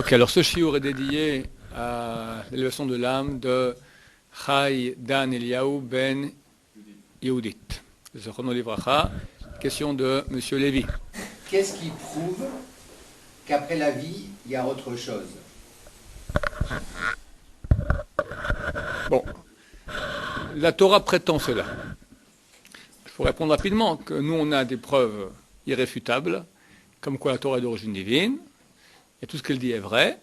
Ok, alors ce shiur est dédié à l'élévation de l'âme de Chai Dan Eliyahu Ben Yehudit. Zechrono Livracha, question de Monsieur Lévy. Qu'est-ce qui prouve qu'après la vie, il y a autre chose? Bon, la Torah prétend cela. Il faut répondre rapidement que nous, on a des preuves irréfutables, comme quoi la Torah est d'origine divine, et tout ce qu'elle dit est vrai.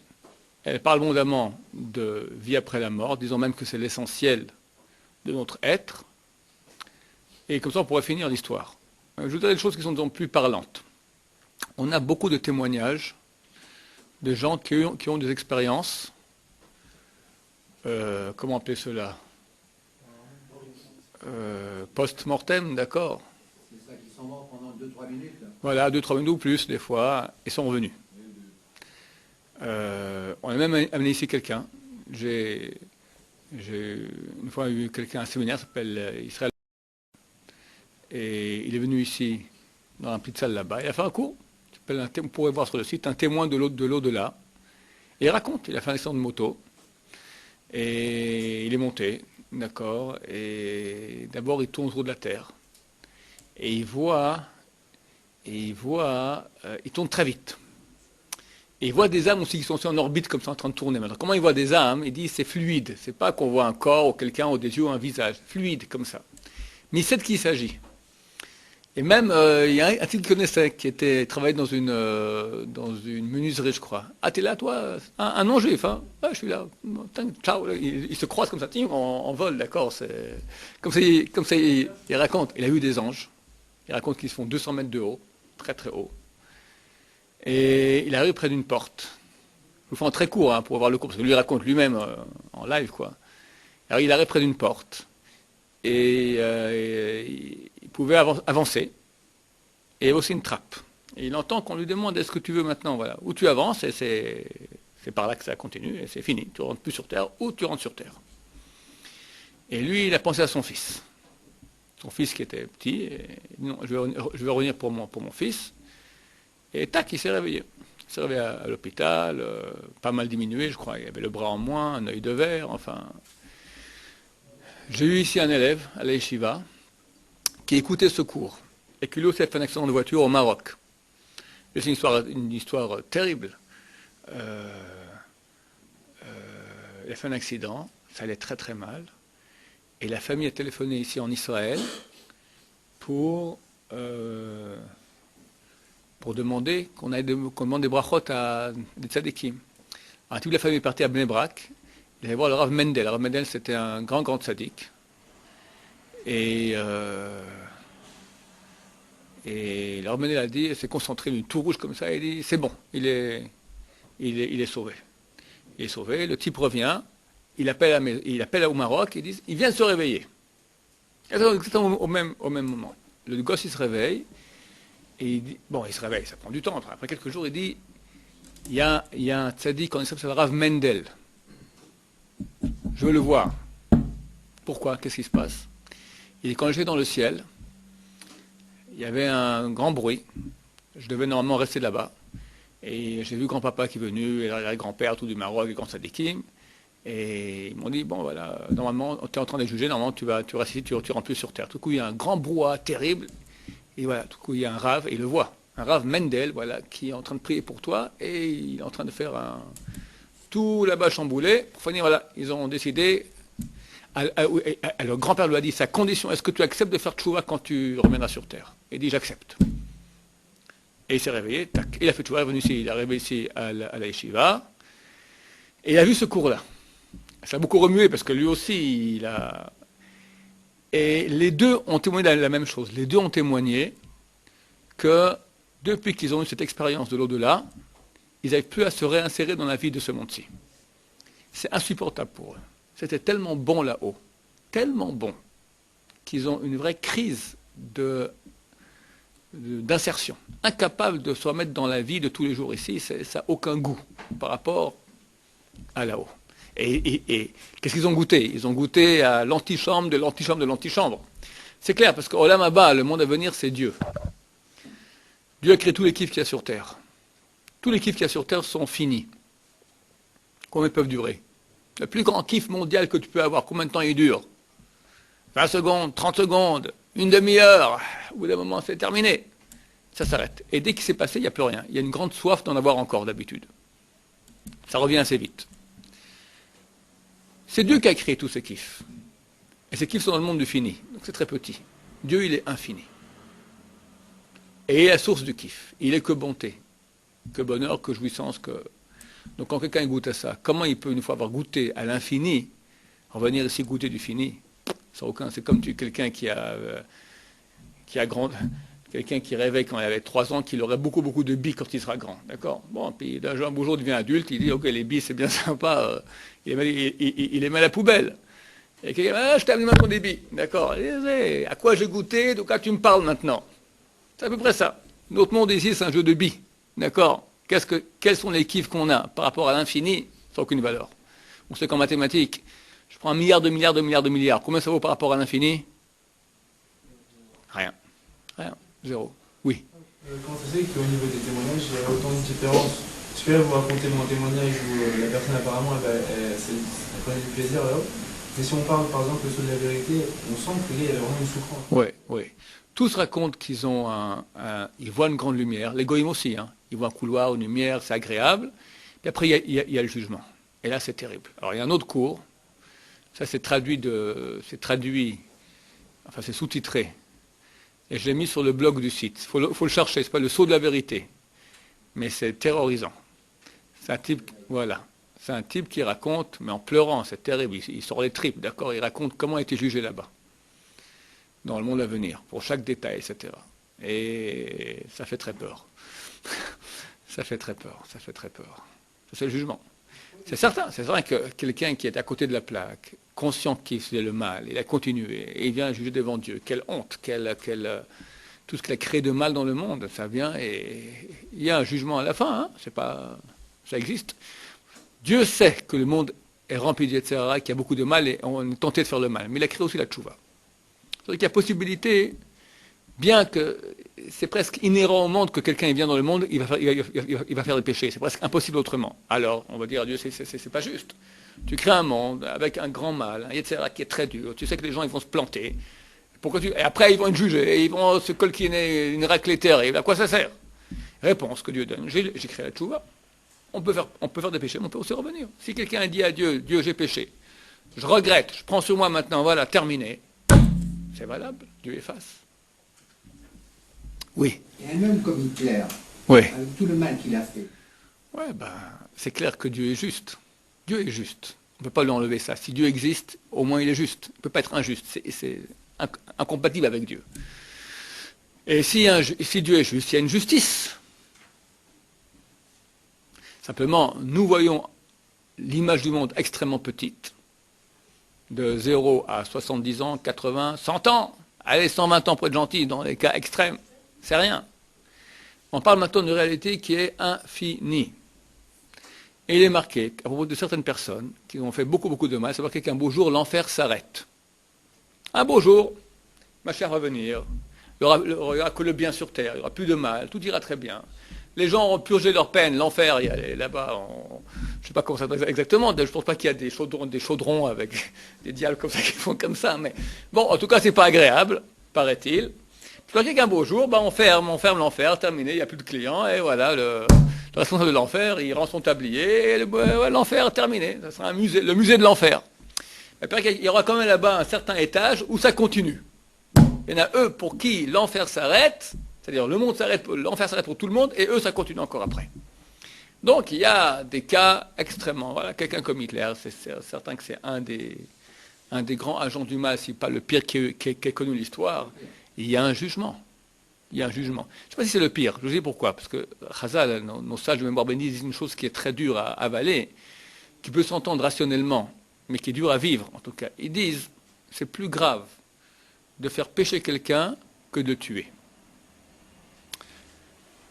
Elle parle abondamment de vie après la mort, disant même que c'est l'essentiel de notre être. Et comme ça, on pourrait finir l'histoire. Je vous donne des choses qui sont donc plus parlantes. On a beaucoup de témoignages de gens qui ont des expériences, comment appeler cela, post-mortem, d'accord. C'est ça qui s'en va pendant 2-3 minutes. Voilà, 2-3 minutes ou plus, des fois, et sont revenus. On a même amené ici quelqu'un. J'ai une fois eu quelqu'un à un séminaire qui s'appelle Israël. Et il est venu ici, dans une petite salle là-bas. Il a fait un cours. Vous pourrez voir sur le site, un témoin de l'au-delà. Et il raconte, il a fait un accident de moto. Et il est monté, d'accord. Et d'abord, il tourne autour de la Terre. Et il tourne très vite. Et il voit des âmes aussi qui sont en orbite comme ça en train de tourner. Maintenant, comment il voit des âmes? Il dit c'est fluide. C'est pas qu'on voit un corps ou quelqu'un ou des yeux ou un visage. Fluide comme ça. Mais il sait de qui il s'agit. Et même, il y a un type qu'il connaissait qui travaillait dans une menuiserie, je crois. Ah, t'es là, toi? Un non-juif, hein? Ah, je suis là. Ciao. Il se croise comme ça, en vol, d'accord. Comme ça, il raconte. Il a vu des anges. Il raconte qu'ils se font 200 mètres de haut, très très haut. Et il arrive près d'une porte. Je vous fais en très court pour voir le cours, parce que lui raconte lui-même en live, quoi. Alors il arrive près d'une porte, et il pouvait avancer, et il y avait aussi une trappe. Et il entend qu'on lui demande est-ce que tu veux maintenant, voilà, ou tu avances, et c'est par là que ça continue, et c'est fini. Tu ne rentres plus sur Terre, ou tu rentres sur Terre. Et lui, il a pensé à son fils. Son fils qui était petit, et non, je vais revenir pour mon fils. Et tac, il s'est réveillé. Il s'est réveillé à l'hôpital, pas mal diminué, je crois. Il avait le bras en moins, un œil de verre, enfin. J'ai eu ici un élève à la yeshiva qui écoutait ce cours et qui lui aussi a fait un accident de voiture au Maroc. C'est une histoire terrible. Il a fait un accident, ça allait très très mal. Et la famille a téléphoné ici en Israël pour demander qu'on demande des brachot à des tzadikim. Alors, toute la famille est partie à Bnei Brak. Il allait voir le Rav Mendel. Le Rav Mendel, c'était un grand tzadik. Et le Rav Mendel a dit, il s'est concentré, une tout rouge comme ça, et il dit, c'est bon, il est sauvé. Il est sauvé, le type revient, il appelle au Maroc, il vient de se réveiller. Exactement au même moment. Le gosse, il se réveille, et il dit, bon, il se réveille, ça prend du temps. Après quelques jours, il dit, il y a un tzaddik en Israël, c'est le Rav Mendel. Je veux le voir. Pourquoi? Qu'est-ce qui se passe? Il dit, quand j'étais dans le ciel, il y avait un grand bruit. Je devais normalement rester là-bas. Et j'ai vu grand-papa qui est venu, et grand-père, tout du Maroc, les grands tzadikim. Et ils m'ont dit, bon voilà, normalement, tu es en train de juger, normalement tu restes ici, tu rentres plus sur terre. Tout coup, il y a un grand brouhaha terrible. Et voilà, tout coup, il y a un Rav, et il le voit. Un Rav Mendel, voilà, qui est en train de prier pour toi, et il est en train de faire tout là-bas chamboulé. Pour finir, voilà, ils ont décidé, le grand-père lui a dit, sa condition, est-ce que tu acceptes de faire tchouva quand tu reviendras sur terre? Il dit, j'accepte. Et il s'est réveillé, tac, il a fait tchouva, il est arrivé ici à la yeshiva, et il a vu ce cours-là. Ça a beaucoup remué, parce que lui aussi, il a... Et les deux ont témoigné la même chose. Les deux ont témoigné que depuis qu'ils ont eu cette expérience de l'au-delà, ils n'arrivent plus à se réinsérer dans la vie de ce monde-ci. C'est insupportable pour eux. C'était tellement bon là-haut, tellement bon, qu'ils ont une vraie crise d'insertion. Incapables de se remettre dans la vie de tous les jours ici, ça n'a aucun goût par rapport à là-haut. Et qu'est-ce qu'ils ont goûté? Ils ont goûté à l'antichambre de l'antichambre de l'antichambre. C'est clair, parce qu'au Olam Haba, le monde à venir, c'est Dieu. Dieu a créé tous les kiffs qu'il y a sur Terre. Tous les kiffs qu'il y a sur Terre sont finis. Combien ils peuvent durer? Le plus grand kiff mondial que tu peux avoir, combien de temps il dure? 20 secondes, 30 secondes, une demi-heure. Au bout d'un moment, c'est terminé. Ça s'arrête. Et dès qu'il s'est passé, il n'y a plus rien. Il y a une grande soif d'en avoir encore d'habitude. Ça revient assez vite. C'est Dieu qui a créé tous ces kiffs. Et ces kiffs sont dans le monde du fini. Donc c'est très petit. Dieu, il est infini. Et il est la source du kiff. Il est que bonté, que bonheur, que jouissance. Donc quand quelqu'un goûte à ça, comment il peut, une fois avoir goûté à l'infini, revenir ici goûter du fini? Ça n'a aucun. C'est comme quelqu'un qui a grand. Quelqu'un qui rêvait quand il avait 3 ans qu'il aurait beaucoup, beaucoup de billes quand il sera grand. D'accord? Bon, puis un beau jour, il devient adulte, il dit, ok, les billes, c'est bien sympa, il les met à la poubelle. Et quelqu'un dit, je t'ai amené maintenant des billes. D'accord? À quoi j'ai goûté? Donc là, tu me parles maintenant. C'est à peu près ça. Notre monde ici, c'est un jeu de billes. D'accord? Quels sont les kiffs qu'on a par rapport à l'infini? Ça n'a aucune valeur. On sait qu'en mathématiques, je prends 1 milliard de milliards de milliards de milliards. Combien ça vaut par rapport à l'infini? Rien. Rien. 0. Oui. Comment ça se fait qu'au niveau des témoignages, il y a autant de différences? Parce que là, vous racontez mon témoignage où la personne apparemment, elle prenait du plaisir là-haut. Mais si on parle par exemple de la vérité, on sent qu'il y a vraiment une souffrance. Oui, oui. Tous racontent qu'ils ont ils voient une grande lumière. Les goïms aussi, hein. Ils voient un couloir, une lumière, c'est agréable. Puis après, il y a le jugement. Et là, c'est terrible. Alors, il y a un autre cours. Ça, c'est sous-titré. Et je l'ai mis sur le blog du site. Faut le chercher, c'est pas le sceau de la vérité. Mais c'est terrorisant. C'est un type, voilà. C'est un type qui raconte, mais en pleurant, c'est terrible. Il sort les tripes, d'accord? Il raconte comment a été jugé là-bas. Dans le monde à venir, pour chaque détail, etc. Et ça fait très peur. Ça fait très peur, ça fait très peur. C'est le jugement. C'est certain que quelqu'un qui est à côté de la plaque, conscient qu'il faisait le mal, il a continué, et il vient juger devant Dieu. Quelle honte, tout ce qu'il a créé de mal dans le monde, ça vient et il y a un jugement à la fin, hein, ça existe. Dieu sait que le monde est rempli etc., qu'il y a beaucoup de mal et on est tenté de faire le mal, mais il a créé aussi la tchouva. C'est-à-dire qu'il y a possibilité, bien que c'est presque inhérent au monde que quelqu'un vient dans le monde, il va faire des péchés, c'est presque impossible autrement. Alors, on va dire à Dieu, c'est pas juste. Tu crées un monde avec un grand mal, etc., qui est très dur. Tu sais que les gens ils vont se planter. Et après, ils vont être jugés, et ils vont se colquiner une raclée terrible. À quoi ça sert? Réponse que Dieu donne. J'ai créé la tchouva. On peut faire des péchés, mais on peut aussi revenir. Si quelqu'un dit à Dieu, Dieu, j'ai péché, je regrette, je prends sur moi maintenant, voilà, terminé. C'est valable, Dieu efface. Oui. Et un homme comme Hitler, Oui. avec tout le mal qu'il a fait. Oui, c'est clair que Dieu est juste. Dieu est juste. On ne peut pas lui enlever ça. Si Dieu existe, au moins il est juste. Il ne peut pas être injuste. C'est incompatible avec Dieu. Et si Dieu est juste, il y a une justice. Simplement, nous voyons l'image du monde extrêmement petite, de 0 à 70 ans, 80, 100 ans. Allez, 120 ans pour être gentil, dans les cas extrêmes. C'est rien. On parle maintenant d'une réalité qui est infinie. Et il est marqué, à propos de certaines personnes qui ont fait beaucoup, beaucoup de mal, c'est marqué qu'un beau jour, l'enfer s'arrête. Un beau jour, ma chère va venir, il n'y aura que le bien sur terre, il n'y aura plus de mal, tout ira très bien. Les gens auront purgé leur peine, l'enfer, il y a là-bas, je ne sais pas comment ça se passe exactement, je ne pense pas qu'il y a des chaudrons avec des diables comme ça qui font comme ça, mais bon, en tout cas, c'est pas agréable, paraît-il. Puis qu'un beau jour, on ferme l'enfer, terminé, il n'y a plus de clients, et voilà, le responsable de l'enfer, il rend son tablier, et l'enfer terminé, ça sera le musée de l'enfer. Il y aura quand même là-bas un certain étage où ça continue. Il y en a eux pour qui l'enfer s'arrête, c'est-à-dire le monde s'arrête, l'enfer s'arrête pour tout le monde, et eux ça continue encore après. Donc il y a des cas extrêmement, voilà, quelqu'un comme Hitler, c'est certain que c'est un des grands agents du mal, si pas le pire qu'ait connu l'histoire. Il y a un jugement. Il y a un jugement. Je ne sais pas si c'est le pire. Je vous dis pourquoi. Parce que Chazal, nos sages de mémoire bénie, disent une chose qui est très dure à avaler, qui peut s'entendre rationnellement, mais qui est dure à vivre, en tout cas. Ils disent, c'est plus grave de faire pécher quelqu'un que de tuer.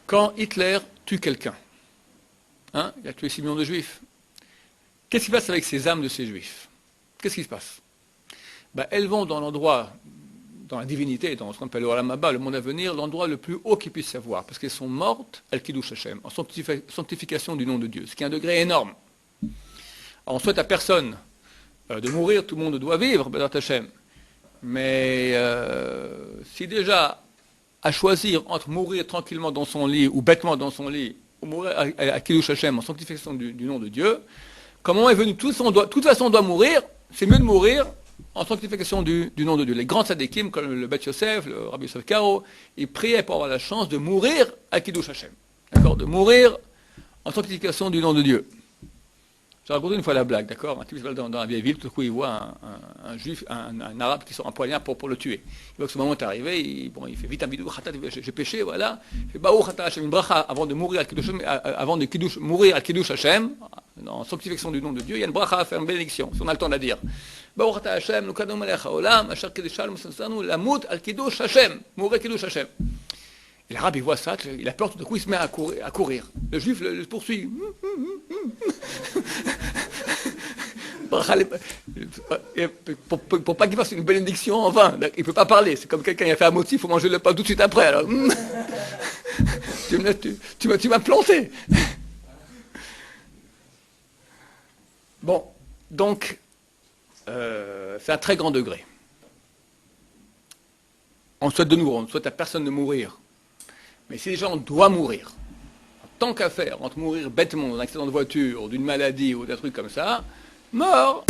Quand Hitler tue quelqu'un, il a tué 6 millions de juifs, qu'est-ce qui se passe avec ces âmes de ces juifs? Qu'est-ce qui se passe? Elles vont dans l'endroit, dans la divinité, dans ce qu'on appelle le Olam Haba, le monde à venir, l'endroit le plus haut qu'ils puissent savoir, parce qu'elles sont mortes, El Kiddush Hashem, en sanctification du nom de Dieu, ce qui est un degré énorme. Alors, on souhaite à personne de mourir, tout le monde doit vivre, Bezrat Hashem. Mais si déjà, à choisir entre mourir tranquillement dans son lit ou bêtement dans son lit, ou mourir à Kiddush Hashem en sanctification du nom de Dieu, comment est venu de toute façon on doit mourir, c'est mieux de mourir en sanctification du nom de Dieu. Les grands tzadikim, comme le Bet Yosef, le Rabbi Yosef Karo, ils priaient pour avoir la chance de mourir à Kiddush Hashem. D'accord? De mourir en sanctification du nom de Dieu. J'ai raconté une fois la blague, d'accord? Un type dans la vieille ville, tout à coup il voit un juif, un arabe qui sort un poignard pour le tuer. Il voit que ce moment est arrivé, il fait vite un bidou, j'ai péché, voilà. Il fait Baou Chata Hashem, une bracha avant de mourir à Kiddush Hashem, en sanctification du nom de Dieu, il y a une bracha à faire, une bénédiction, si on a le temps de la dire. Baou Chata Hashem, nous kadom alech haolam, asher kedishal musansanu, lamut al Kiddush Hashem, mourir Kiddush Hashem. Et l'arabe, il voit ça, il a peur, tout d'un coup, il se met à courir. Le juif le poursuit. Pour pas qu'il fasse une bénédiction en vain. Il ne peut pas parler. C'est comme quelqu'un qui a fait un motif, il faut manger le pain tout de suite après. Alors. Tu m'as planté. Bon, donc, c'est un très grand degré. On souhaite de nouveau, on ne souhaite à personne de mourir. Mais si déjà on doit mourir, tant qu'à faire, entre mourir bêtement d'un accident de voiture, d'une maladie ou d'un truc comme ça, mort,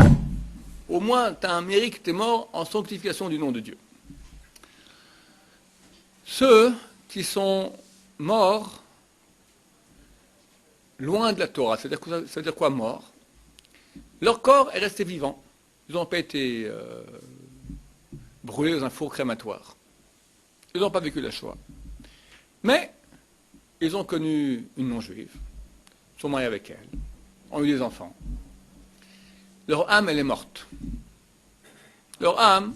au moins tu as un mérite, tu es mort en sanctification du nom de Dieu. Ceux qui sont morts loin de la Torah, ça veut dire quoi mort? Leur corps est resté vivant. Ils n'ont pas été brûlés dans un four crématoire. Ils n'ont pas vécu la Shoah. Mais ils ont connu une non-juive, sont mariés avec elle, ont eu des enfants. Leur âme, elle est morte. Leur âme,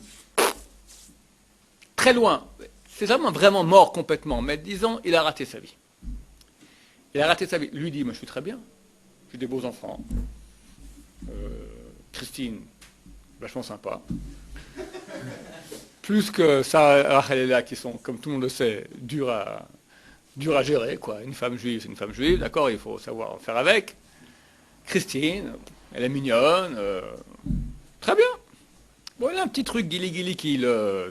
très loin, c'est jamais vraiment mort complètement, mais disons, il a raté sa vie. Il a raté sa vie. Lui dit, moi je suis très bien, j'ai des beaux enfants. Christine, vachement sympa. Plus que ça, Rachel et Léa, qui sont, comme tout le monde le sait, durs à gérer, quoi. Une femme juive, c'est une femme juive, d'accord, il faut savoir faire avec. Christine, elle est mignonne, très bien. Bon, il a un petit truc guili qui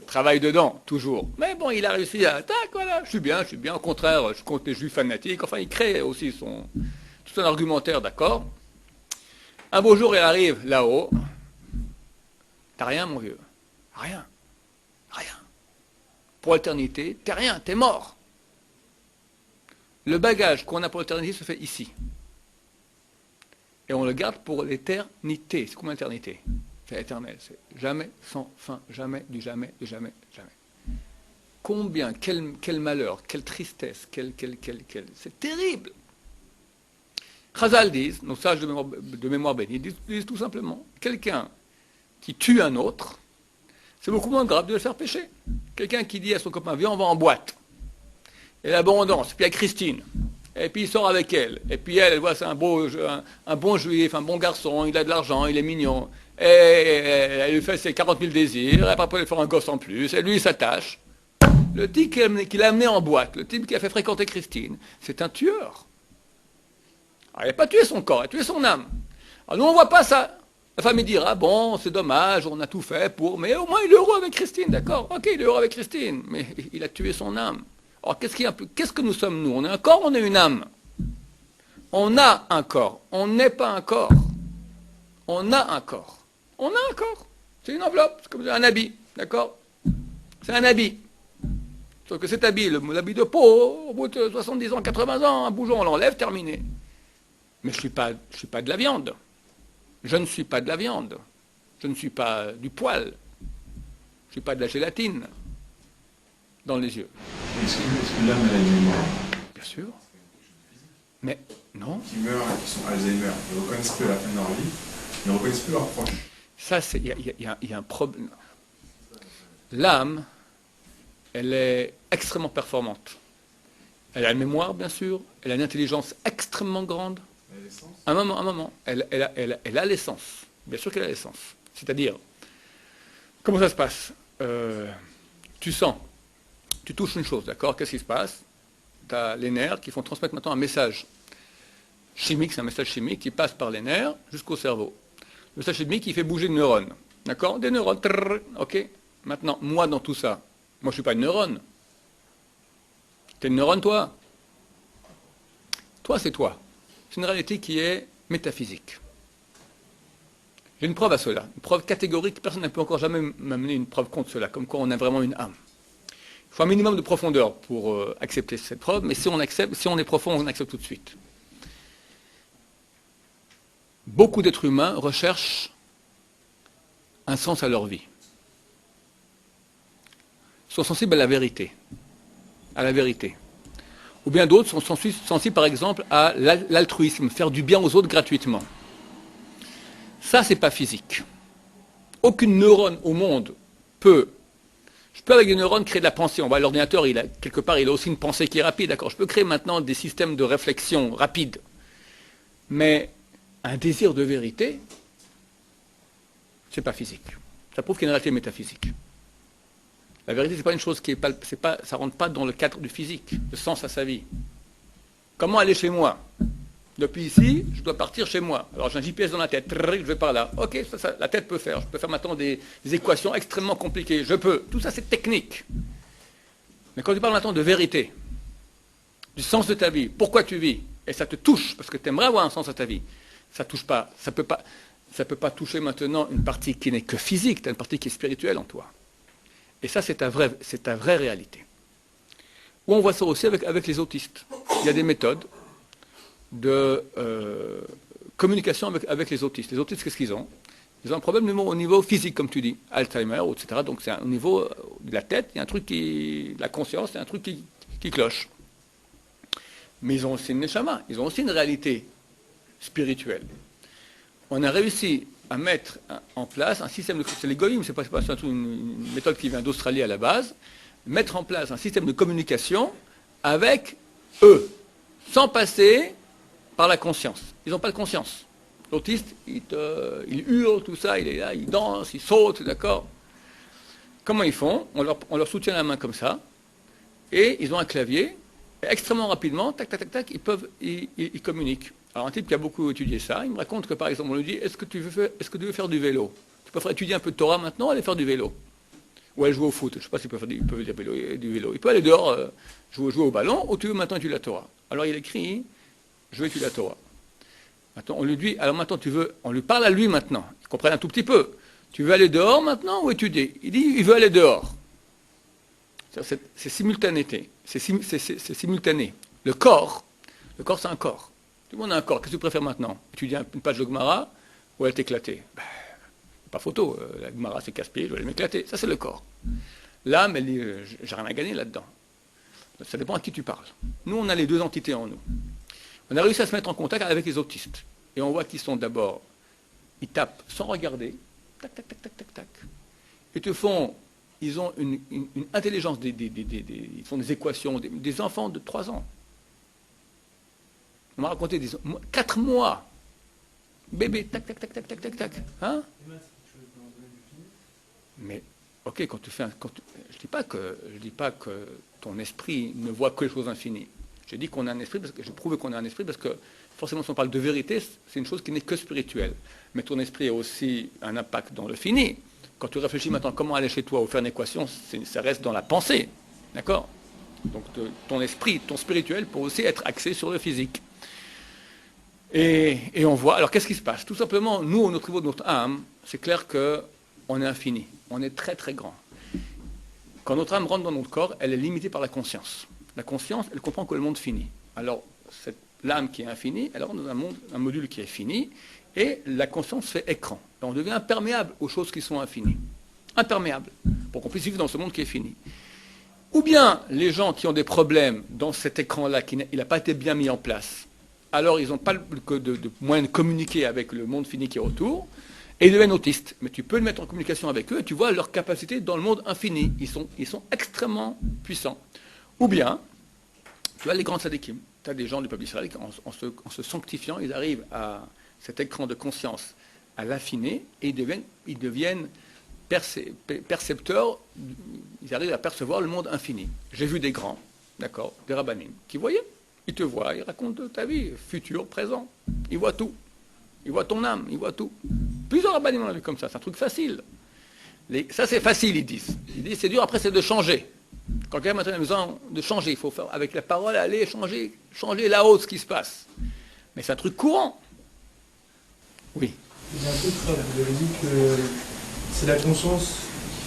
travaille dedans, toujours. Mais bon, il a réussi à, tac, voilà, je suis bien, au contraire, je compte les juifs fanatiques, enfin, il crée aussi tout un argumentaire, d'accord. Un beau jour, elle arrive là-haut. T'as rien, mon vieux. Rien. Pour l'éternité, t'es rien, t'es mort. Le bagage qu'on a pour l'éternité se fait ici. Et on le garde pour l'éternité. C'est combien l'éternité? C'est éternel. C'est jamais sans fin. Jamais, du jamais, de jamais, jamais. Combien, quel malheur, quelle tristesse, c'est terrible. Chazal disent, nos sages de mémoire bénie, disent tout simplement, quelqu'un qui tue un autre, c'est beaucoup moins grave de le faire pécher. Quelqu'un qui dit à son copain, viens, on va en boîte. Et l'abondance, puis il y a Christine. Et puis il sort avec elle. Et puis elle voit, c'est un bon juif, un bon garçon, il a de l'argent, il est mignon. Et elle lui fait ses 40 000 désirs, et après il faire un gosse en plus, et lui il s'attache. Le type qui l'a amené en boîte, le type qui a fait fréquenter Christine, c'est un tueur. Alors, il n'a pas tué son corps, il a tué son âme. Alors nous on ne voit pas ça. La famille dira, bon, c'est dommage, on a tout fait pour, mais au moins il est heureux avec Christine, d'accord? Ok, il est heureux avec Christine, mais il a tué son âme. Alors qu'est-ce que nous sommes nous? On est un corps, on est une âme. On a un corps, on n'est pas un corps. On a un corps. On a un corps. C'est une enveloppe, c'est comme un habit, d'accord? C'est un habit. Sauf que cet habit, l'habit de peau, au bout de 70 ans, 80 ans, un bougeon, on l'enlève, terminé. Mais je ne suis pas de la viande. Je ne suis pas de la viande. Je ne suis pas du poil. Je ne suis pas de la gélatine dans les yeux. Est-ce que l'âme a une mémoire? Bien sûr. Mais non. Qui meurent et qui sont Alzheimer, ils ne reconnaissent plus la fin de leur vie, ils ne reconnaissent plus leurs proches. Ça, il y a un problème. L'âme, elle est extrêmement performante. Elle a une mémoire, bien sûr. Elle a une intelligence extrêmement grande. Un moment. Elle a l'essence. Bien sûr qu'elle a l'essence. C'est-à-dire, comment ça se passe? Tu sens, tu touches une chose, d'accord? Qu'est-ce qui se passe? Tu as les nerfs qui font transmettre maintenant un message chimique, c'est un message chimique qui passe par les nerfs jusqu'au cerveau. Le message chimique qui fait bouger des neurones. D'accord? Des neurones. Trrr, ok? Maintenant, moi dans tout ça, moi je ne suis pas une neurone. T'es une neurone, toi? Toi, c'est toi. C'est une réalité qui est métaphysique. J'ai une preuve à cela, une preuve catégorique. Personne n'a pu encore jamais m'amener une preuve contre cela, comme quoi on a vraiment une âme. Il faut un minimum de profondeur pour accepter cette preuve, mais si on accepte, si on est profond, on accepte tout de suite. Beaucoup d'êtres humains recherchent un sens à leur vie. Ils sont sensibles à la vérité. À la vérité. Ou bien d'autres sont sensibles, par exemple, à l'altruisme, faire du bien aux autres gratuitement. Ça, c'est pas physique. Aucune neurone au monde peut. Je peux avec des neurones créer de la pensée. On voit l'ordinateur, quelque part, il a aussi une pensée qui est rapide, d'accord. Je peux créer maintenant des systèmes de réflexion rapides. Mais un désir de vérité, c'est pas physique. Ça prouve qu'il y a une réalité métaphysique. La vérité, c'est pas une chose qui est pas, ça rentre pas dans le cadre du physique, le sens à sa vie. Comment aller chez moi? Depuis ici, je dois partir chez moi. Alors j'ai un GPS dans la tête, je vais par là. Ok, ça, la tête peut faire. Je peux faire maintenant des équations extrêmement compliquées. Je peux. Tout ça, c'est technique. Mais quand tu parles maintenant de vérité, du sens de ta vie, pourquoi tu vis, et ça te touche, parce que tu aimerais avoir un sens à ta vie, ça touche pas, ça peut pas toucher maintenant une partie qui n'est que physique, tu as une partie qui est spirituelle en toi. Et ça, c'est ta vraie réalité. Ou on voit ça aussi avec les autistes. Il y a des méthodes de communication avec les autistes. Les autistes, qu'est-ce qu'ils ont? Ils ont un problème au niveau physique, comme tu dis, Alzheimer, etc. Donc c'est au niveau de la tête, il y a un truc la conscience, il y a un truc qui cloche. Mais ils ont aussi une neshama, ils ont aussi une réalité spirituelle. On a réussi à mettre en place un système de... C'est les goïms, c'est pas une méthode qui vient d'Australie à la base. Mettre en place un système de communication avec eux, sans passer par la conscience. Ils n'ont pas de conscience. L'autiste, il hurle, tout ça, il est là, il danse, il saute, d'accord? Comment ils font? On leur soutient la main comme ça, et ils ont un clavier, et extrêmement rapidement, tac, tac, tac, tac, ils communiquent. Alors un type qui a beaucoup étudié ça, il me raconte que par exemple, on lui dit, est-ce que tu veux faire du vélo? Tu peux étudier un peu de Torah maintenant, aller faire du vélo. Ou aller jouer au foot, je ne sais pas s'il peut faire du vélo. Il peut aller dehors, jouer au ballon, ou tu veux maintenant étudier la Torah. Alors il écrit, je veux étudier la Torah. Maintenant, on lui dit, alors maintenant on lui parle à lui maintenant, il comprend un tout petit peu. Tu veux aller dehors maintenant ou étudier? Il dit, il veut aller dehors. C'est simultanéité, c'est simultané. Le corps c'est un corps. Tout le monde a un corps, qu'est-ce que tu préfères maintenant? Étudier une page de Gemara ou elle t'éclater? Pas photo, la Gemara c'est casse-pied, je vais m'éclater, ça c'est le corps. L'âme, elle dit, j'ai rien à gagner là-dedans. Ça dépend à qui tu parles. Nous, on a les deux entités en nous. On a réussi à se mettre en contact avec les autistes. Et on voit qu'ils sont d'abord, ils tapent sans regarder, tac, tac, tac, tac, tac, tac. Ils ont une intelligence, ils font des équations, des enfants de 3 ans. On m'a raconté 4 mois. Bébé, tac, tac, tac, tac, tac, tac, tac. Hein? Mais, ok, je dis pas que ton esprit ne voit que les choses infinies. J'ai dit qu'on a un esprit, j'ai prouvé qu'on a un esprit, parce que forcément, si on parle de vérité, c'est une chose qui n'est que spirituelle. Mais ton esprit a aussi un impact dans le fini. Quand tu réfléchis maintenant comment aller chez toi ou faire une équation, ça reste dans la pensée. D'accord? Donc ton esprit, ton spirituel peut aussi être axé sur le physique. Et on voit, alors qu'est-ce qui se passe? Tout simplement, nous, au niveau de notre âme, c'est clair qu'on est infini, on est très très grand. Quand notre âme rentre dans notre corps, elle est limitée par la conscience. La conscience, elle comprend que le monde finit. Alors, l'âme qui est infinie, elle rentre dans un module qui est fini, et la conscience fait écran. Et on devient imperméable aux choses qui sont infinies. Imperméable, pour qu'on puisse vivre dans ce monde qui est fini. Ou bien, les gens qui ont des problèmes dans cet écran-là, il n'a pas été bien mis en place, alors ils n'ont pas de moyen de communiquer avec le monde fini qui est autour, et ils deviennent autistes. Mais tu peux le mettre en communication avec eux, et tu vois leur capacité dans le monde infini. Ils sont extrêmement puissants. Ou bien, tu vois les grands tzadikim, tu as des gens du peuple d'Israël qui, en se sanctifiant, ils arrivent à cet écran de conscience, à l'affiner, et ils deviennent percepteurs, ils arrivent à percevoir le monde infini. J'ai vu des grands, d'accord, des rabbanim, qui voyaient Il te voit, il raconte ta vie, futur, présent. Il voit tout. Il voit ton âme, il voit tout. Plusieurs rabbins m'ont vu comme ça, c'est un truc facile. Ça c'est facile, ils disent. Ils disent c'est dur, après c'est de changer. Quand quelqu'un maintenant a besoin de changer, il faut faire avec la parole aller changer là-haut ce qui se passe. Mais c'est un truc courant. Oui. Il y a un truc, frère, vous avez dit que c'est la conscience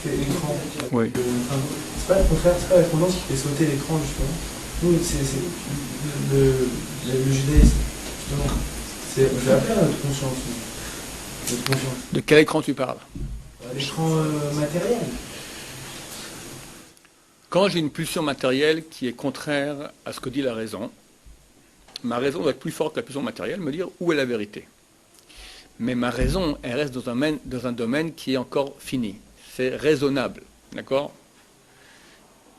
qui fait l'écran. Oui. C'est pas le contraire, c'est pas la conscience qui fait sauter l'écran, justement. Nous, c'est le judaïsme, justement. J'ai appris à notre conscience. Notre conscience. De quel écran tu parles? L'écran matériel. Quand j'ai une pulsion matérielle qui est contraire à ce que dit la raison, ma raison doit être plus forte que la pulsion matérielle, me dire où est la vérité. Mais ma raison, elle reste dans un domaine qui est encore fini. C'est raisonnable, d'accord?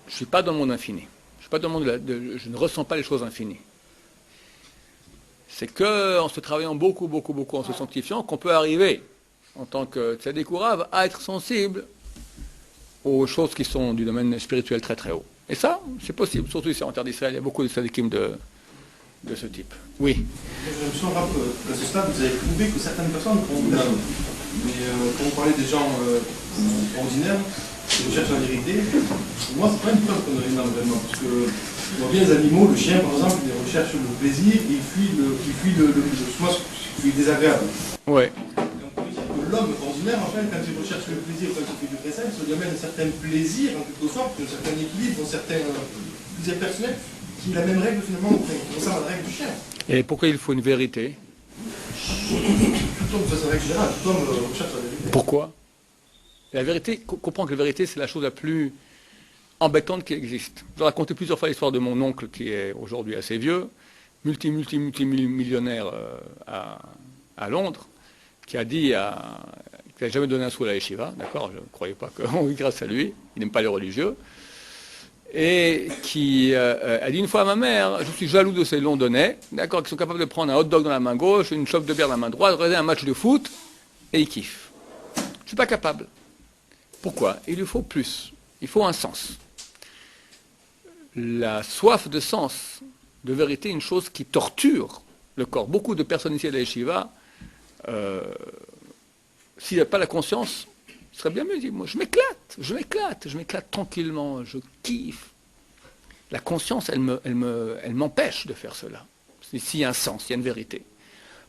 Je ne suis pas dans le monde infini. Je suis pas dans le monde je ne ressens pas les choses infinies. C'est qu'en se travaillant beaucoup, en se sanctifiant, qu'on peut arriver, en tant que tzaddik ou rav, à être sensible aux choses qui sont du domaine spirituel très très haut. Et ça, c'est possible, surtout ici en terre d'Israël, il y a beaucoup de tzaddikim de ce type. Oui. Je me souviens qu'à ce stade, vous avez prouvé que certaines personnes ont une âme. Mais quand vous parlez des gens ordinaires, qui recherchent la vérité, pour moi, c'est pas une preuve qu'on a une âme vraiment. Parce que on voit bien les animaux, le chien par exemple, il recherche le plaisir et il fuit le désagréable. Ouais. L'homme ordinaire, en fait, quand il recherche le plaisir, quand il fait du précède, ça lui amène un certain plaisir, en quelque sorte, un certain équilibre, un certain plaisir personnel, qui est la même règle finalement, on sait la règle du chien. Et pourquoi il faut une vérité? Tout homme, ça c'est la règle générale, tout homme recherche la vérité. Pourquoi? La vérité, comprends que la vérité, c'est la chose la plus embêtante qui existe. J'ai raconté plusieurs fois l'histoire de mon oncle, qui est aujourd'hui assez vieux, multimillionnaire à Londres, qui a dit qu'il n'a jamais donné un sou à la yeshiva, d'accord, je ne croyais pas qu'on vit grâce à lui, il n'aime pas les religieux, et qui a dit une fois à ma mère, je suis jaloux de ces Londonais, d'accord, qui sont capables de prendre un hot dog dans la main gauche, une chauffe de bière dans la main droite, de regarder un match de foot, et ils kiffent. Je ne suis pas capable. Pourquoi? Il lui faut plus, il faut un sens. La soif de sens, de vérité, une chose qui torture le corps. Beaucoup de personnes ici à la yeshiva, s'il n'y a pas la conscience, ce serait bien mieux. Moi, je m'éclate tranquillement, je kiffe. La conscience, elle m'empêche de faire cela. S'il y a un sens, il y a une vérité.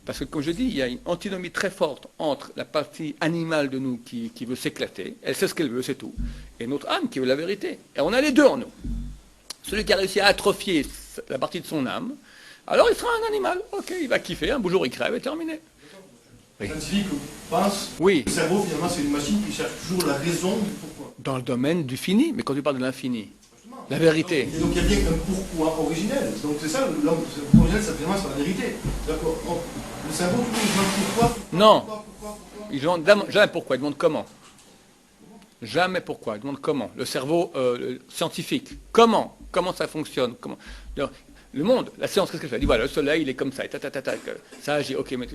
Parce que, comme je dis, il y a une antinomie très forte entre la partie animale de nous qui veut s'éclater, elle sait ce qu'elle veut, c'est tout, et notre âme qui veut la vérité. Et on a les deux en nous. Celui qui a réussi à atrophier la partie de son âme, alors il sera un animal. Ok, il va kiffer, un beau jour il crève et terminé. Les scientifiques pensent que le cerveau, finalement, c'est une machine qui cherche toujours la raison du pourquoi. Dans le domaine du fini, mais quand tu parles de l'infini, la vérité. Et donc il y a bien un pourquoi originel. Donc c'est ça, l'homme originel, ça finalement c'est la vérité. D'accord. Le cerveau, toujours, il demande pourquoi. Non. Il demande jamais pourquoi, il demande comment. Jamais pourquoi, il demande comment. Le cerveau scientifique, comment ça fonctionne. Comment. Le monde, la science, qu'est-ce qu'elle fait? Elle dit voilà, le soleil, il est comme ça, ça agit, ok, mais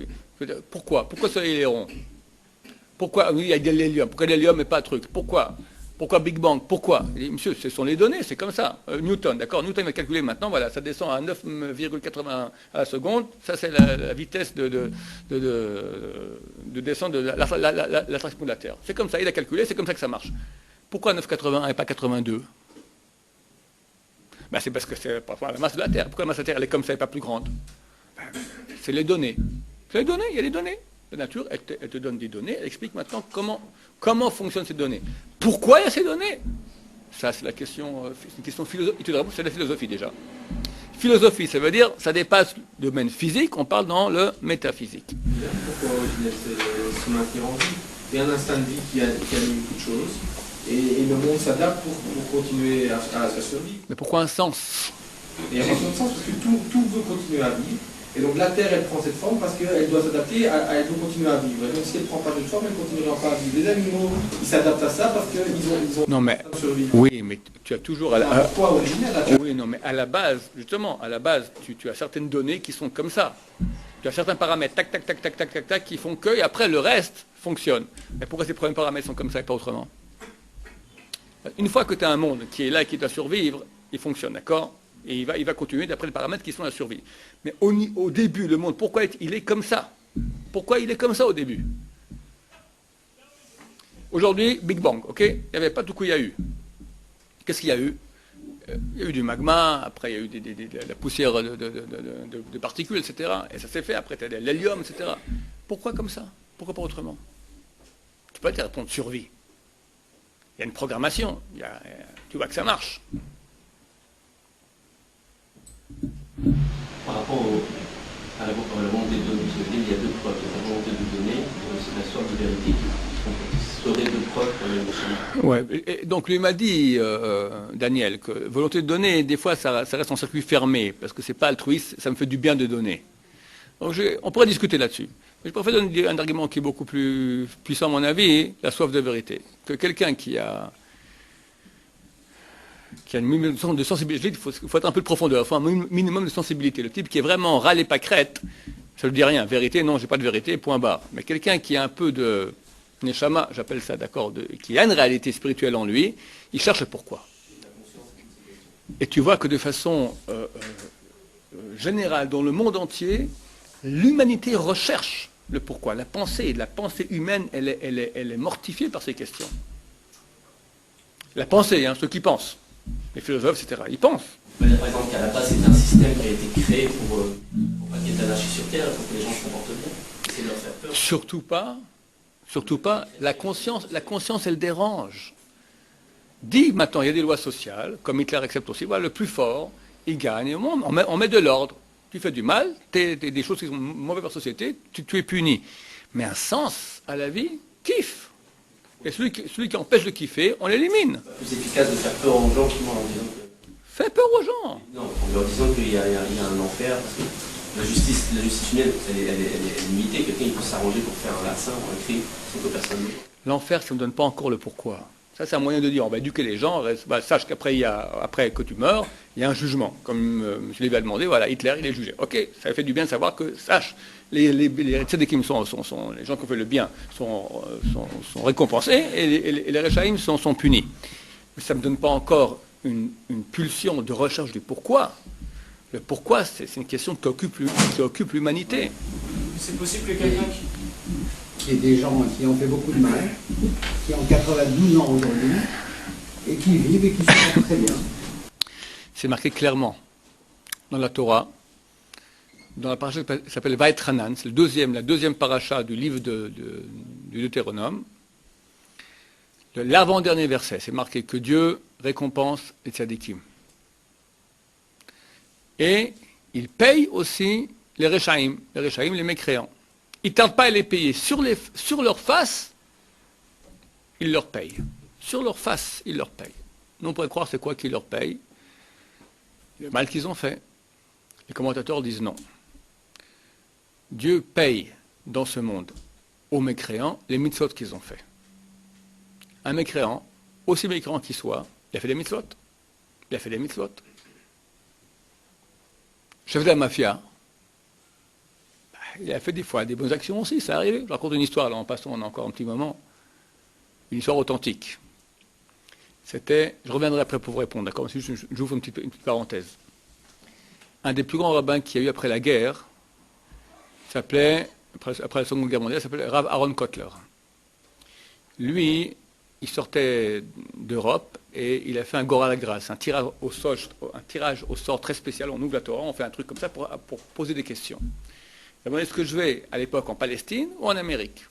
pourquoi le soleil il est rond? Pourquoi il y a de l'hélium? Pourquoi l'hélium n'est pas un truc? Pourquoi Big Bang? Pourquoi? Il dit, monsieur, ce sont les données, c'est comme ça. Newton, d'accord? Newton va calculer maintenant, voilà, ça descend à 9,81 à la seconde, ça c'est la vitesse de descente de l'attraction de la Terre. C'est comme ça, il a calculé, c'est comme ça que ça marche. Pourquoi 9,81 et pas 82? Ben, c'est parce que c'est parfois la masse de la Terre. Pourquoi la masse de la Terre elle est comme ça et pas plus grande? C'est les données. C'est les données, il y a des données. La nature, elle te donne des données, elle explique maintenant comment fonctionnent ces données. Pourquoi il y a ces données? Ça, c'est c'est une question philosophique. C'est la philosophie déjà. Philosophie, ça veut dire, ça dépasse le domaine physique, on parle dans le métaphysique. Pourquoi originel, c'est se maintenir en vie. Il y a un instinct de vie qui anime beaucoup de choses. Et le monde s'adapte pour continuer à survivre. Mais pourquoi un sens? Il y a un sens parce que tout veut continuer à vivre. Et donc la Terre, elle prend cette forme parce qu'elle doit s'adapter, elle doit continuer à vivre. Et donc si elle ne prend pas cette forme, elle ne continuera pas à vivre. Les animaux, ils s'adaptent à ça parce qu'ils ont non, mais, survivre. Oui, mais tu as toujours... Pourquoi originel là, oui, non, mais à la base, justement, tu as certaines données qui sont comme ça. Tu as certains paramètres, tac, qui font que, et après le reste fonctionne. Mais pourquoi ces premiers paramètres sont comme ça et pas autrement? Une fois que tu as un monde qui est là et qui doit survivre, il fonctionne, d'accord? Et il va continuer d'après les paramètres qui sont la survie. Mais au début, le monde, pourquoi il est comme ça? Pourquoi il est comme ça au début? Aujourd'hui, Big Bang, ok? Il n'y avait pas tout coup, il y a eu. Qu'est-ce qu'il y a eu? Il y a eu du magma, après il y a eu de la poussière de particules, etc. Et ça s'est fait, après tu as de l'hélium, etc. Pourquoi comme ça? Pourquoi pas autrement? Tu peux pas te répondre survie. Il y a une programmation, tu vois que ça marche. Par rapport à la volonté de donner, parce que il y a deux preuves. Il y a la volonté de donner, c'est la soif de vérité qui serait deux preuves pour le schéma. Ouais, et donc lui m'a dit, Daniel, que volonté de donner, des fois ça reste en circuit fermé, parce que c'est pas altruiste, ça me fait du bien de donner. Donc on pourrait discuter là-dessus. Mais je préfère donner un argument qui est beaucoup plus puissant à mon avis, la soif de vérité. Que quelqu'un qui a un minimum de sensibilité, il faut être un peu de profondeur, il faut un minimum de sensibilité. Le type qui est vraiment râlé pas crête, ça ne lui dit rien. Vérité, non, j'ai pas de vérité, point barre. Mais quelqu'un qui a un peu de neshama, j'appelle ça, d'accord, qui a une réalité spirituelle en lui, il cherche le pourquoi. Et tu vois que de façon générale, dans le monde entier, l'humanité recherche le pourquoi. La pensée humaine, elle est mortifiée par ces questions. La pensée, ceux qui pensent, les philosophes, etc., ils pensent. Par exemple, qu'à la base, c'est un système qui a été créé pour pas qu'il y ait d'anarchie sur Terre, pour que les gens se comportent bien. C'est de leur faire peur. Surtout pas. La conscience, elle dérange. Dis maintenant, il y a des lois sociales, comme Hitler accepte aussi, voilà, le plus fort, il gagne, et on met de l'ordre. Tu fais du mal, des choses qui sont mauvaises pour la société, tu es puni. Mais un sens à la vie, kiffe. Et celui qui empêche de kiffer, on l'élimine. C'est plus efficace de faire peur aux gens qui en disant que... Fais peur aux gens. Non, en leur disant qu'il y a un enfer, parce que la justice humaine, elle est limitée. Quelqu'un il peut s'arranger pour faire un larcin ou un crime sans que personne ne... L'enfer, ça ne me donne pas encore le pourquoi. Ça, c'est un moyen de dire, on va éduquer les gens, sache qu'après après que tu meurs, il y a un jugement. Comme M. Lévy a demandé, voilà, Hitler, il est jugé. Ok, ça fait du bien de savoir que, sache, les tzadikim les gens qui ont fait le bien sont récompensés et les rechaïm sont punis. Mais ça ne me donne pas encore une pulsion de recherche du pourquoi. Le pourquoi, c'est une question qui occupe l'humanité. C'est possible que quelqu'un qui est des gens qui ont fait beaucoup de mal, qui ont 92 ans aujourd'hui, et qui vivent et qui se portent très bien. C'est marqué clairement dans la Torah, dans la paracha qui s'appelle Vaetranan, c'est la deuxième paracha du livre du Deutéronome. L'avant-dernier verset, c'est marqué que Dieu récompense les tzadikim. Et il paye aussi les rechaïm, les mécréants. Il ne tarde pas à les payer. Sur leur face, il leur paye. Sur leur face, il leur paye. Nous, on pourrait croire c'est quoi qu'il leur paye? Le mal qu'ils ont fait. Les commentateurs disent non. Dieu paye dans ce monde aux mécréants les mitzvot qu'ils ont fait. Un mécréant, aussi mécréant qu'il soit, il a fait des mitzvot. Il a fait des mitzvot. Chef de la mafia, il a fait des fois des bonnes actions aussi, ça arrive. Je raconte une histoire, là en passant, on a encore un petit moment. Une histoire authentique. Je reviendrai après pour vous répondre, d'accord? J'ouvre une petite parenthèse. Un des plus grands rabbins qu'il y a eu après la guerre, après la Seconde Guerre mondiale, s'appelait Rav Aaron Kotler. Lui, il sortait d'Europe et il a fait un Goral Gras, un tirage au sort très spécial. On ouvre la Torah, on fait un truc comme ça pour poser des questions. Il a demandé est-ce que je vais à l'époque en Palestine ou en Amérique?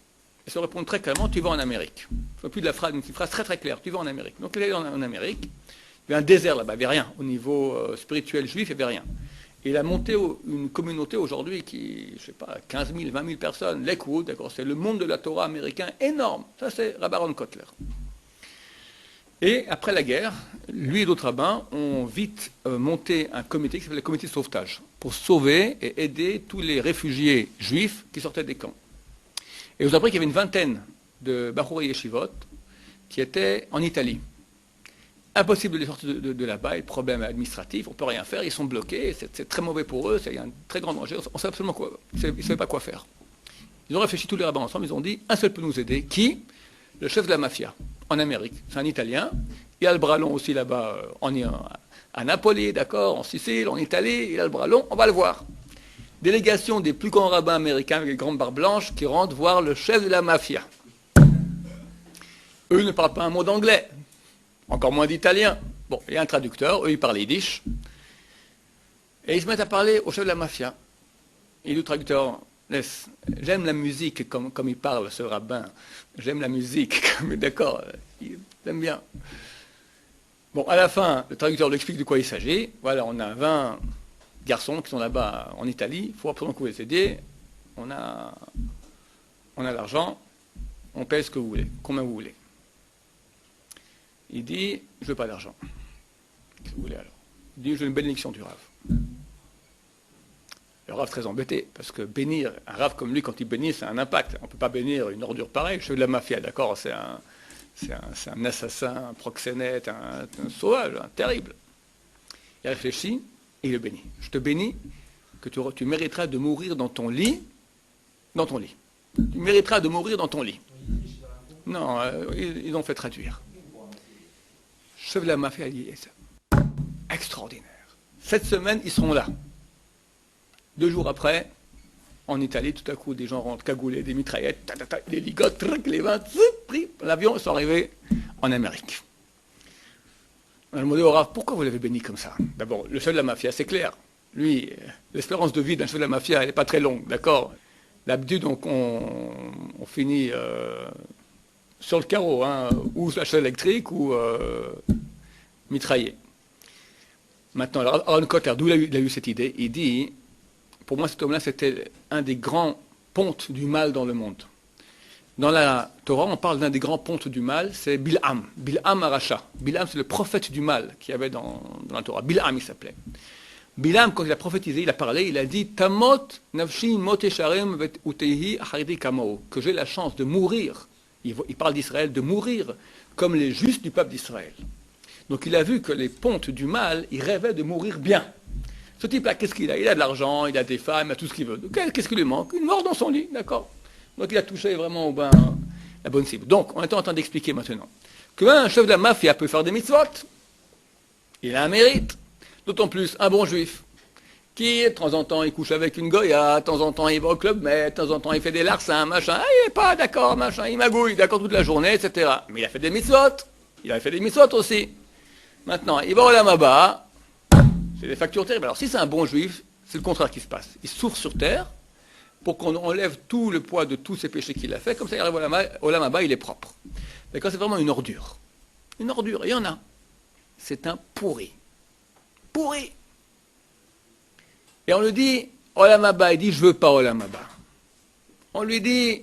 Et se répond très clairement, tu vas en Amérique. Il ne faut plus de la phrase, une phrase très très claire, tu vas en Amérique. Donc il est en Amérique, il y avait un désert là-bas, il n'y avait rien. Au niveau spirituel juif, il n'y avait rien. Et il a monté une communauté aujourd'hui qui, je ne sais pas, 15 000, 20 000 personnes, l'Echoud, d'accord, c'est le monde de la Torah américain énorme. Ça c'est Rabbi Aaron Kotler. Et après la guerre, lui et d'autres rabbins ont vite monté un comité qui s'appelle le comité de sauvetage, pour sauver et aider tous les réfugiés juifs qui sortaient des camps. Et vous apprenez qu'il y avait une vingtaine de Bachurei Yeshivot qui étaient en Italie. Impossible de les sortir de là-bas, et problème administratif, on ne peut rien faire, ils sont bloqués, c'est très mauvais pour eux, il y a un très grand danger, on ne sait absolument quoi, ils ne savaient pas quoi faire. Ils ont réfléchi tous les rabbins ensemble, ils ont dit, un seul peut nous aider, qui? Le chef de la mafia, en Amérique. C'est un Italien Il a le bras long aussi là-bas, à Napoli, d'accord, en Sicile, en Italie, il a le bras long, on va le voir. Délégation des plus grands rabbins américains avec les grandes barbes blanches qui rentrent voir le chef de la mafia. Eux ne parlent pas un mot d'anglais, encore moins d'italien. Bon, il y a un traducteur, eux ils parlent yiddish. Et ils se mettent à parler au chef de la mafia. Et le traducteur laisse. J'aime la musique comme il parle, ce rabbin. J'aime la musique, d'accord, il aime bien. Bon, à la fin, le traducteur lui explique de quoi il s'agit. Voilà, on a 20 garçons qui sont là-bas en Italie. Il faut absolument que vous les aidiez. On a l'argent. On paye ce que vous voulez. Combien vous voulez? Il dit, je ne veux pas d'argent. Qu'est-ce que vous voulez alors? Il dit, je veux une bénédiction du Rav. Le Rav très embêté, parce que bénir, un Rav comme lui, quand il bénit, c'est un impact. On ne peut pas bénir une ordure pareille. Je suis de la mafia, d'accord, c'est un assassin, un proxénète, un sauvage, un terrible. Il réfléchit et il le bénit. Je te bénis que tu mériteras de mourir dans ton lit. Dans ton lit. Tu mériteras de mourir dans ton lit. Non, ils ont fait traduire. Chef de la mafia, il dit extraordinaire. Cette semaine, ils seront là. 2 jours après, en Italie, tout à coup, des gens rentrent cagoulés, des mitraillettes, les ligotes, les vins, l'avion, ils sont arrivés en Amérique. On a demandé au Rav, pourquoi vous l'avez béni comme ça? D'abord, le chef de la mafia, c'est clair. Lui, l'espérance de vie d'un chef de la mafia, elle n'est pas très longue, d'accord? D'habitude, donc, on finit sur le carreau, hein, ou sur la chaise électrique, ou mitraillé. Maintenant, Aaron Kotler, d'où il a eu cette idée? Il dit, pour moi, cet homme-là, c'était un des grands pontes du mal dans le monde. Dans la Torah, on parle d'un des grands pontes du mal, c'est Bil'am. Bil'am Aracha. Bil'am, c'est le prophète du mal qu'il y avait dans la Torah. Bil'am, il s'appelait. Bil'am, quand il a prophétisé, il a parlé, il a dit Tamot nafshi motesharem vet utehi haridi kamao. Que j'ai la chance de mourir. Il parle d'Israël, de mourir comme les justes du peuple d'Israël. Donc il a vu que les pontes du mal, ils rêvaient de mourir bien. Ce type-là, qu'est-ce qu'il a? Il a de l'argent, il a des femmes, il a tout ce qu'il veut. Qu'est-ce qui lui manque? Une mort dans son lit, d'accord? Donc il a touché vraiment la bonne cible. Donc on est en train d'expliquer maintenant qu'un chef de la mafia peut faire des mitzvot. Il a un mérite. D'autant plus un bon juif qui, de temps en temps, il couche avec une goya, de temps en temps, il va au club, mais de temps en temps, il fait des larcins, machin. Il n'est pas d'accord, machin, il magouille, d'accord, toute la journée, etc. Mais il a fait des mitzvot. Il a fait des mitzvot aussi. Maintenant, il va au Lamaba. C'est des factures terribles. Alors si c'est un bon juif, c'est le contraire qui se passe. Il souffre sur terre pour qu'on enlève tout le poids de tous ces péchés qu'il a fait. Comme ça, il arrive au Lamaba, il est propre. Mais quand c'est vraiment une ordure, il y en a. C'est un pourri. Pourri. Et on lui dit, Olam Haba, il dit, je veux pas Olam Haba. On lui dit,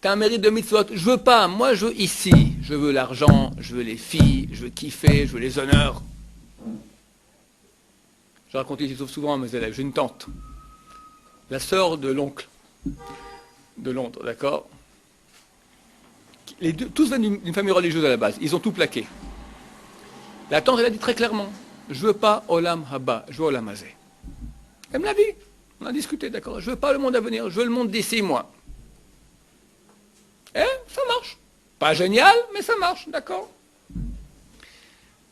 tu as un mérite de mitzvot, je veux pas, moi je veux ici. Je veux l'argent, je veux les filles, je veux kiffer, je veux les honneurs. Je raconte ici souvent à mes élèves, j'ai une tante, la sœur de l'oncle de Londres, d'accord? Tous viennent d'une famille religieuse à la base, ils ont tout plaqué. La tante, elle a dit très clairement, je veux pas Olam Haba, je veux Olam Hazeh. Elle me l'a dit, on a discuté, d'accord? Je veux pas le monde à venir, je veux le monde d'ici, moi. Et ça marche. Pas génial, mais ça marche, d'accord?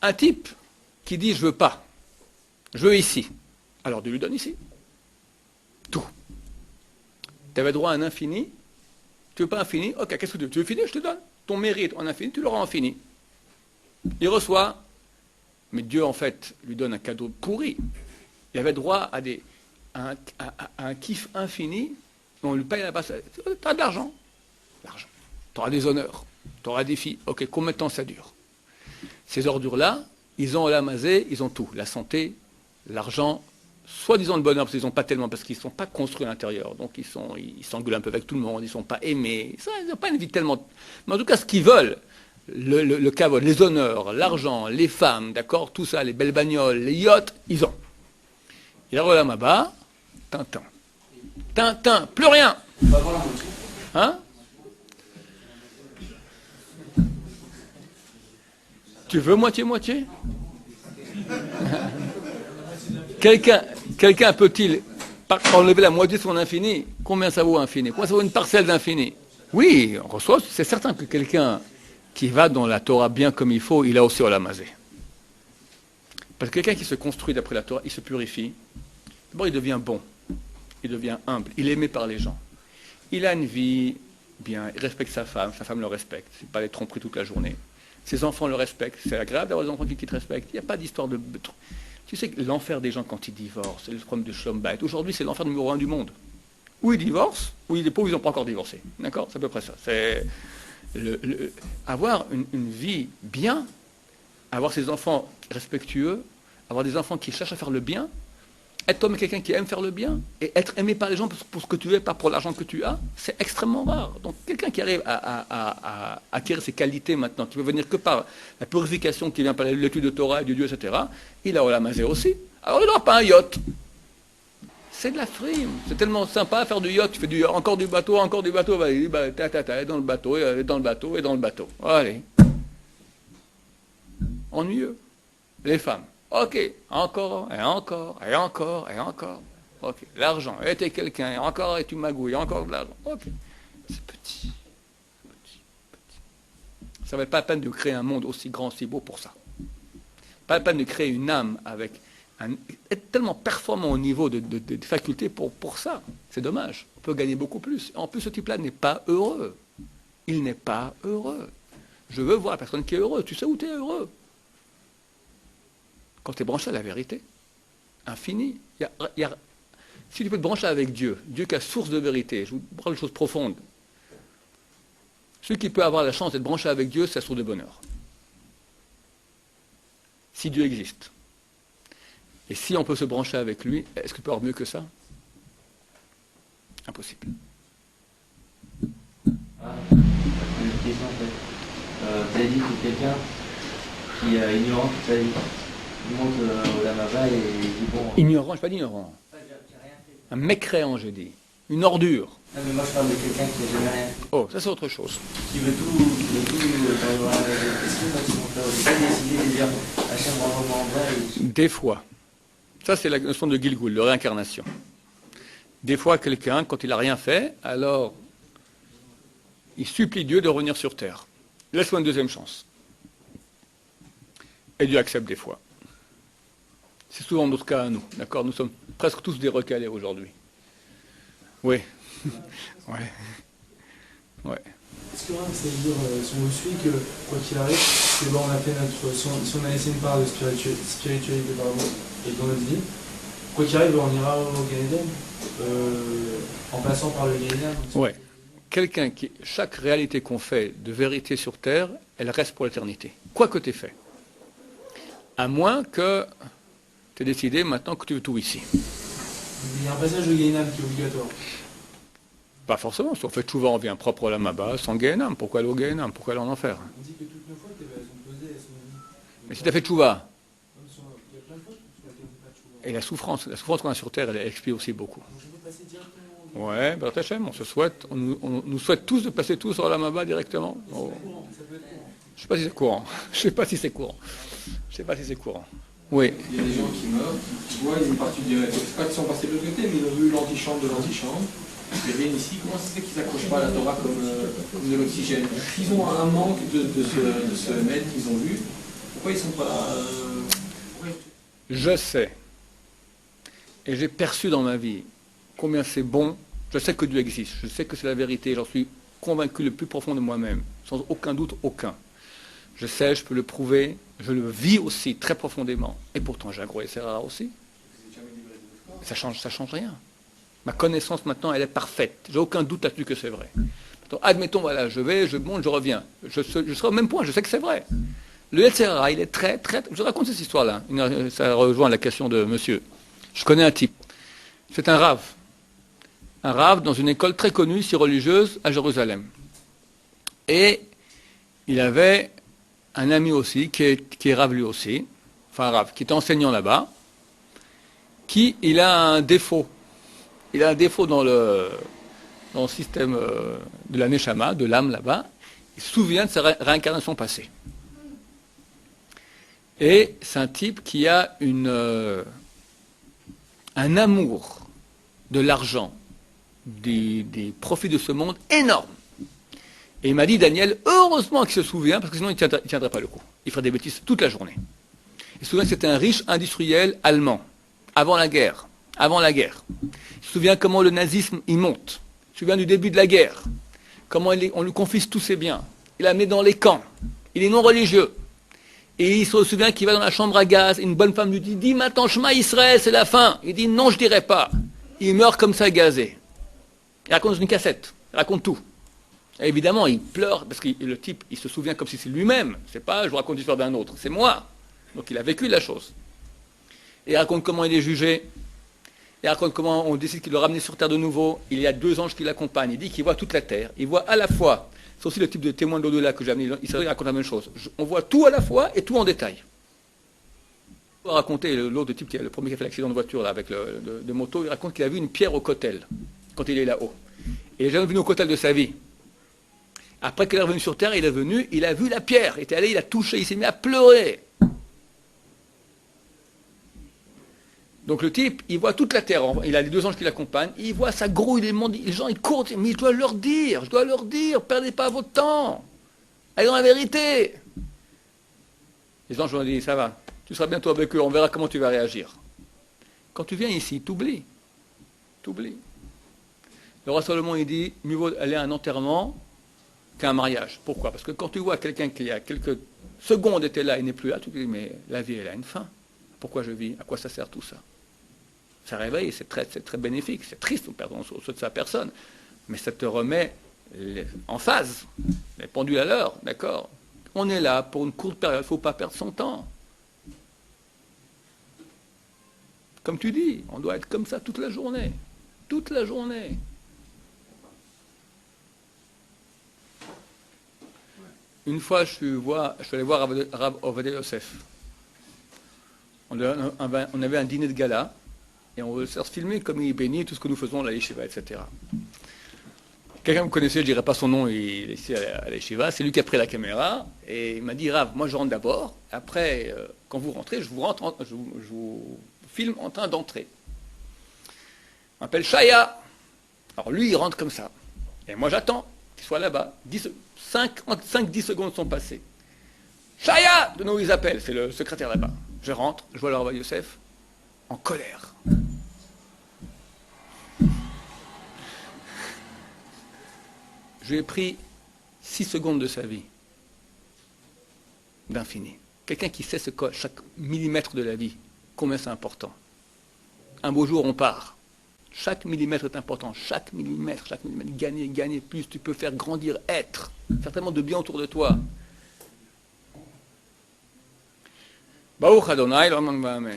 Un type qui dit je veux pas, je veux ici, alors tu lui donnes ici. Tout. Tu avais droit à un infini, tu veux pas infini, ok, qu'est-ce que tu veux? Tu veux fini, je te donne. Ton mérite en infini, tu l'auras en fini. Il reçoit, mais Dieu en fait lui donne un cadeau pourri. Il avait droit à un kiff infini, on lui paye à la base. Tu as de l'argent. L'argent. Tu auras des honneurs, tu auras des filles. Ok, combien de temps ça dure? Ces ordures-là, ils ont Olam Hazeh, ils ont tout. La santé, l'argent, soi-disant le bonheur, parce qu'ils n'ont pas tellement, parce qu'ils ne sont pas construits à l'intérieur. Donc ils s'engueulent un peu avec tout le monde, ils ne sont pas aimés. Ils n'ont pas une vie tellement... Mais en tout cas, ce qu'ils veulent, le kavod, les honneurs, l'argent, les femmes, d'accord, tout ça, les belles bagnoles, les yachts, ils ont. Et là, Olam Haba, Tintin. Tintin, plus rien. Hein? Tu veux moitié-moitié? Quelqu'un peut-il enlever la moitié de son infini? Combien ça vaut infini? Combien ça vaut une parcelle d'infini? Oui, on reçoit, c'est certain que quelqu'un qui va dans la Torah bien comme il faut, il a aussi Olam Hazé. Parce que quelqu'un qui se construit d'après la Torah, il se purifie. D'abord, il devient bon, il devient humble, il est aimé par les gens. Il a une vie bien, il respecte sa femme le respecte. C'est pas les tromperies toute la journée. Ses enfants le respectent. C'est agréable d'avoir des enfants qui te respectent. Il n'y a pas d'histoire de... Tu sais que l'enfer des gens quand ils divorcent, c'est le problème de Shlom Bayit. Aujourd'hui, c'est l'enfer numéro 1 du monde. Ou ils divorcent, ou ils n'ont pas encore divorcé. D'accord? C'est à peu près ça. C'est avoir une vie bien, avoir ses enfants respectueux, avoir des enfants qui cherchent à faire le bien, être toi quelqu'un qui aime faire le bien, et être aimé par les gens pour ce que tu es, pas pour l'argent que tu as, c'est extrêmement rare. Donc quelqu'un qui arrive à acquérir ces qualités maintenant, qui peut venir que par la purification qui vient par l'étude de Torah et de Dieu, etc., il a Olam Hazé aussi. Alors il n'aura pas un yacht. C'est de la frime. C'est tellement sympa à faire du yacht. Tu fais encore du bateau, vas-y, et dans le bateau, et dans le bateau, et dans le bateau. Allez. Ennuyeux. Les femmes. Ok, encore, et encore, et encore, et encore. Ok, l'argent, et t'es quelqu'un, et encore, et tu magouilles, encore de l'argent. Ok, c'est petit. Ça ne valait pas la peine de créer un monde aussi grand, si beau pour ça. Pas la peine de créer une âme avec être tellement performant au niveau des facultés pour ça. C'est dommage. On peut gagner beaucoup plus. En plus, ce type-là n'est pas heureux. Il n'est pas heureux. Je veux voir la personne qui est heureuse. Tu sais où tu es heureux? Quand tu es branché à la vérité, infinie. Si tu peux te brancher avec Dieu, Dieu qui est la source de vérité, je vous parle de choses profondes. Celui qui peut avoir la chance d'être branché avec Dieu, c'est la source de bonheur. Si Dieu existe. Et si on peut se brancher avec lui, est-ce qu'il peut y avoir mieux que ça? Impossible. Une question en fait. Vous avez dit que quelqu'un qui est ignorant toute sa vie, il monte au Lamava et il dit bon. Ignorant, je ne suis pas dit ignorant. Un mécréant, je dis. Une ordure. Non, mais moi je parle de quelqu'un qui n'a jamais rien fait. Oh, ça c'est autre chose. Qui veut tout. Est-ce que quand ils pas décidé de dire Hachem renvoie-moi en bas et... Des fois. Ça c'est la notion de Gilgul, de réincarnation. Des fois, quelqu'un, quand il n'a rien fait, alors il supplie Dieu de revenir sur terre. Laisse-moi une deuxième chance. Et Dieu accepte des fois. C'est souvent notre cas à nous, d'accord? Nous sommes presque tous des recalés aujourd'hui. Oui. Ouais. Ouais. Est-ce que ça veut dire, si on vous suit, que quoi qu'il arrive, c'est bon, on a fait notre, si on a laissé une part de spiritualité et dans notre vie, quoi qu'il arrive, on ira au Ganédon, en passant par le Ganédon. Ouais. Quelqu'un qui, chaque réalité qu'on fait de vérité sur terre, elle reste pour l'éternité. Quoi que tu aies fait. À moins que tu aies décidé maintenant que tu veux tout ici. Il y a un passage de Gainam qui est obligatoire. Pas forcément, si on fait Tchouva, on vient propre là bas sans Gainam. Pourquoi aller au Gainam? Pourquoi aller en enfer? On dit que toutes nos fautes, elles sont posées, elles sont... Mais si tu as fait Tchouva, il y a plein de fautes sur lesquelles on fait Tchouva. et la souffrance qu'on a sur terre, elle explie aussi beaucoup. Donc je peux passer directement... Ouais, Baruch Hashem, on nous souhaite tous de passer tous sur la Maba directement. Oh. Ça peut être courant. Je sais pas si c'est courant. Je sais pas si c'est courant. Je sais pas si c'est courant. Oui. Il y a des gens qui meurent, qui voient une partie du... C'est pas qu'ils sont passés de l'autre côté, mais ils ont vu l'antichambre de l'antichambre. Ils viennent ici, comment ça se fait qu'ils n'accrochent pas à la Torah comme de l'oxygène? S'ils ont un manque de ce maître qu'ils ont vu, pourquoi ils ne sont pas... Je sais, et j'ai perçu dans ma vie combien c'est bon. Je sais que Dieu existe, je sais que c'est la vérité, j'en suis convaincu le plus profond de moi-même, sans aucun doute aucun. Je sais, je peux le prouver, je le vis aussi très profondément. Et pourtant, j'ai un gros SRA aussi. Ça change rien. Ma connaissance maintenant, elle est parfaite. J'ai aucun doute là-dessus que c'est vrai. Donc, admettons, voilà, je monte, je reviens. Je serai au même point, je sais que c'est vrai. Le SRA, il est très... Je raconte cette histoire-là. Ça rejoint la question de monsieur. Je connais un type. C'est un rave. Un rave dans une école très connue, si religieuse, à Jérusalem. Et il avait un ami aussi, qui est rave lui aussi, enfin un rave, qui est enseignant là-bas, il a un défaut. Il a un défaut dans le système de la Neshama, de l'âme là-bas. Il se souvient de sa réincarnation passée. Et c'est un type qui a un amour de l'argent, des profits de ce monde énorme. Et il m'a dit, Daniel, heureusement qu'il se souvient, parce que sinon il ne tiendrait pas le coup. Il ferait des bêtises toute la journée. Il se souvient que c'était un riche industriel allemand, avant la guerre. Avant la guerre. Il se souvient comment le nazisme, il monte. Il se souvient du début de la guerre. Comment on lui confisque tous ses biens. Il la met dans les camps. Il est non religieux. Et il se souvient qu'il va dans la chambre à gaz. Une bonne femme lui dit, dis maintenant, Shema Israël, c'est la fin. Il dit, non, je dirai pas. Il meurt comme ça, gazé. Il raconte une cassette. Il raconte tout. Et évidemment, il pleure, parce que le type, il se souvient comme si c'est lui-même. C'est pas, je vous raconte l'histoire d'un autre. C'est moi. Donc il a vécu la chose. Et il raconte comment il est jugé. Il raconte comment on décide qu'il le ramener sur terre de nouveau. Il y a 2 anges qui l'accompagnent. Il dit qu'il voit toute la terre. Il voit à la fois, c'est aussi le type de témoin de l'au-delà que j'ai amené, il raconte la même chose. On voit tout à la fois et tout en détail. Il va raconter l'autre type, le premier qui a fait l'accident de voiture là, avec de moto, il raconte qu'il a vu une pierre au cotel, quand il est là-haut. Il n'est jamais venu au cotel de sa vie. Après qu'il est revenu sur terre, il est venu, il a vu la pierre. Il était allé, il a touché, il s'est mis à pleurer. Donc le type, il voit toute la terre, il a les 2 anges qui l'accompagnent, il voit ça grouille, les gens ils courent, mais je dois leur dire, perdez pas votre temps, allez dans la vérité. Les anges ont dit, ça va, tu seras bientôt avec eux, on verra comment tu vas réagir. Quand tu viens ici, t'oublies. Le roi Salomon, il dit, mieux vaut aller à un enterrement qu'à un mariage. Pourquoi? Parce que quand tu vois quelqu'un qui, il y a quelques secondes, était là et n'est plus là, tu te dis, mais la vie, elle a une fin. Pourquoi je vis? À quoi ça sert tout ça? Ça réveille, c'est très bénéfique. C'est triste, pardon, au saut de sa personne. Mais ça te remet en phase. Les pendules à l'heure, d'accord? On est là pour une courte période, il ne faut pas perdre son temps. Comme tu dis, on doit être comme ça toute la journée. Toute la journée. Une fois, je suis allé voir Rav Ovadia Yosef. On avait un dîner de gala, et on veut se faire filmer comme il est béni, tout ce que nous faisons à la yeshiva, etc. Quelqu'un me connaissait, je ne dirais pas son nom, il est ici à la yeshiva, c'est lui qui a pris la caméra, et il m'a dit, Rav, moi je rentre d'abord, après, quand vous rentrez, je vous filme en train d'entrer. On m'appelle Shaya. Alors lui, il rentre comme ça. Et moi j'attends qu'il soit là-bas. 5-10 secondes sont passées. Shaya, de nouveau ils appellent, c'est le secrétaire là-bas. Je rentre, je vois le Rav Yosef en colère. Je lui ai pris 6 secondes de sa vie, d'infini. Quelqu'un qui sait chaque millimètre de la vie, combien c'est important. Un beau jour, on part. Chaque millimètre est important. Chaque millimètre. Gagner plus. Tu peux faire grandir, être. Faire tellement de bien autour de toi. Baruch Adonai, l'homme